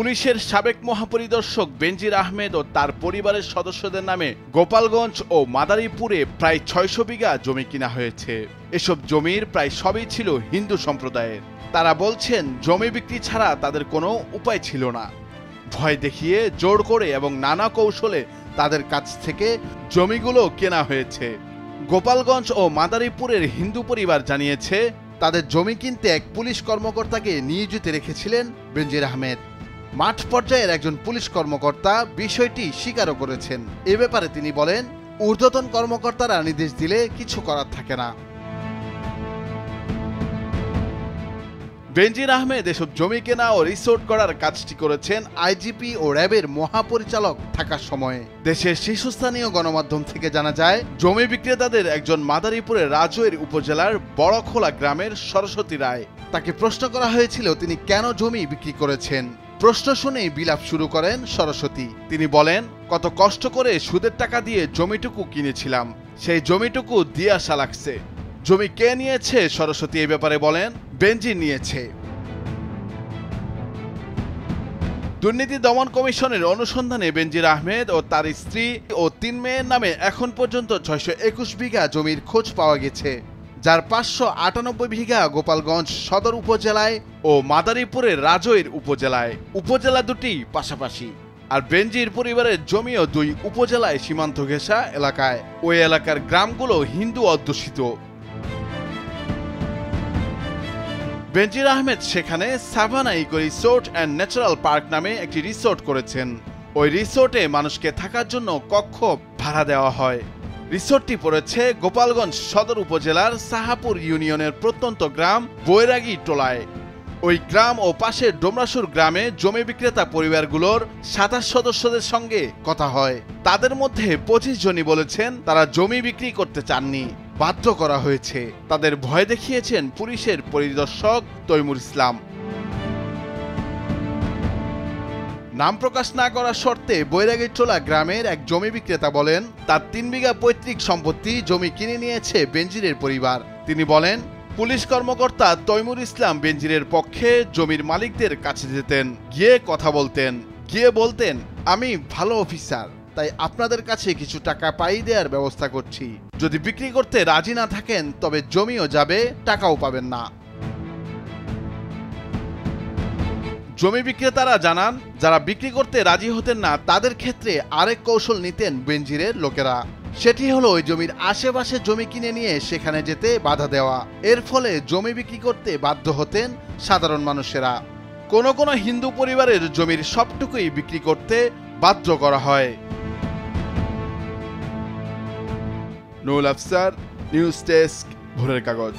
পুলিশের সাবেক মহাপরিদর্শক বেনজির আহমেদ ও তার পরিবারের সদস্যদের নামে গোপালগঞ্জ ও মাদারীপুরে প্রায় ৬০০ বিঘা জমি কিনা হয়েছে। এসব জমির প্রায় সবই ছিল হিন্দু সম্প্রদায়ের। তারা বলছেন জমি বিক্রি ছাড়া তাদের কোনো উপায় ছিল না। ভয় দেখিয়ে, জোর করে এবং নানা কৌশলে তাদের কাছ থেকে জমিগুলো কেনা হয়েছে। গোপালগঞ্জ ও মাদারীপুরের হিন্দু পরিবার জানিয়েছে তাদের জমি কিনতে এক পুলিশ কর্মকর্তাকে নিয়োজিত রেখেছিলেন বেনজির আহমেদ। মাঠ পর্যায়ের একজন পুলিশ কর্মকর্তা বিষয়টি স্বীকারও করেছেন। এ ব্যাপারে তিনি বলেন, ঊর্ধ্বতন কর্মকর্তারা নির্দেশ দিলে কিছু করার থাকে না। বেনজির আহমেদ এসব জমি কেনা ও রিসোর্ট করার কাজটি করেছেন আইজিপি ও র্যাবের মহাপরিচালক থাকার সময়ে। দেশের শীর্ষস্থানীয় গণমাধ্যম থেকে জানা যায়, জমি বিক্রেতাদের একজন মাদারীপুরের রাজৈর উপজেলার বড়খোলা গ্রামের সরস্বতী রায়। তাকে প্রশ্ন করা হয়েছিল তিনি কেন জমি বিক্রি করেছেন। প্রশ্ন শুনেই বিলাপ শুরু করেন সরস্বতী। তিনি বলেন, কত কষ্ট করে সুদের টাকা দিয়ে জমিটুকু কিনেছিলাম, সেই জমিটুকু দিয়ে আসা লাগছে। জমি কে নিয়েছে? সরস্বতী এই ব্যাপারে বলেন, বেনজির নিয়েছে। দুর্নীতি দমন কমিশনের অনুসন্ধানে বেনজির আহমেদ ও তার স্ত্রী ও ৩ মেয়ের নামে এখন পর্যন্ত ৬২১ বিঘা জমির খোঁজ পাওয়া গেছে, যার ৫৯৮ বিঘা গোপালগঞ্জ সদর উপজেলায় ও মাদারীপুরের রাজৈর উপজেলায়। উপজেলা দুটি পাশাপাশি। আর বেনজির পরিবারের জমিও ২ উপজেলায় সীমান্ত ঘেঁষা এলাকায়। ওই এলাকার গ্রামগুলো হিন্দু অধ্যুষিত। বেনজির আহমেদ সেখানে Savanna Eco Resort and Natural Park নামে একটি রিসোর্ট করেছেন। ওই রিসোর্টে মানুষকে থাকার জন্য কক্ষ ভাড়া দেওয়া হয়। রিসোর্টটি পড়েছে গোপালগঞ্জ সদর উপজেলার সাহাপুর ইউনিয়নের প্রত্যন্ত গ্রাম বৈরাগী টোলায়। ওই গ্রাম ও পাশের ডোমরাসুর গ্রামে জমি বিক্রেতা পরিবারগুলোর ২৭ সদস্যদের সঙ্গে কথা হয়। তাদের মধ্যে ২৫ জনই বলেছেন তারা জমি বিক্রি করতে চাননি, বাধ্য করা হয়েছে। তাদের ভয় দেখিয়েছেন পুলিশের পরিদর্শক তৈমুর ইসলাম। নাম প্রকাশ না করার শর্তে বৈরাগীটোলা গ্রামের এক জমি বিক্রেতা বলেন, তার ৩ বিঘা পৈতৃক সম্পত্তি জমি কিনে নিয়েছে বেনজিরের পরিবার। তিনি বলেন, পুলিশ কর্মকর্তা তৈমুর ইসলাম বেনজিরের পক্ষে জমির মালিকদের কাছে যেতেন, গিয়ে কথা বলতেন, গিয়ে বলতেন, আমি ভালো অফিসার, তাই আপনাদের কাছে কিছু টাকা পাই দেওয়ার ব্যবস্থা করছি। যদি বিক্রি করতে রাজি না থাকেন তবে জমিও যাবে, টাকাও পাবেন না। জমি বিক্রেতারা জানান, যারা বিক্রি করতে রাজি হতেন না তাদের ক্ষেত্রে আরেক কৌশল নিতেন বেনজিরের লোকেরা। সেটি হলো ওই জমির আশেপাশে জমি কিনে নিয়ে সেখানে যেতে বাধা দেওয়া। এর ফলে জমি বিক্রি করতে বাধ্য হতেন সাধারণ মানুষেরা। কোনো কোনো হিন্দু পরিবারের জমির সবটুকুই বিক্রি করতে বাধ্য করা হয়। নুরুল আফসার, নিউজ ডেস্ক, ভোরের কাগজ।